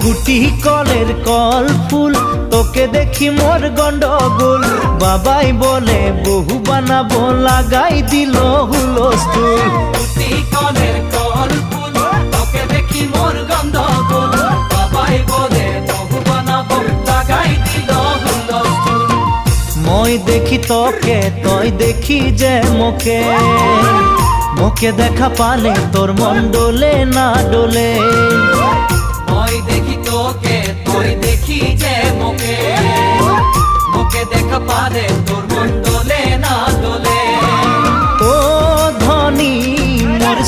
গুটি কলের কল ফুল তোকে দেখি মোর গন্ডগোল বাবাই বলে বহু বানাবো লাগাই দিল হুলস্থুল গুটি কলের কল ফুল তোকে দেখি মোর গন্ডগোল বাবাই বলে বহু বানাবো লাগাই দিল হুলস্থুল মই দেখি তোকে তই দেখি যে মোকে মোকে দেখা পালে তোর মন ডোলে না ডোলে মই দেখি তোকে তুই দেখি যে মোকে মোকে দেখা পালে তোর মন ডোলে না ডোলে ও ধনী মোর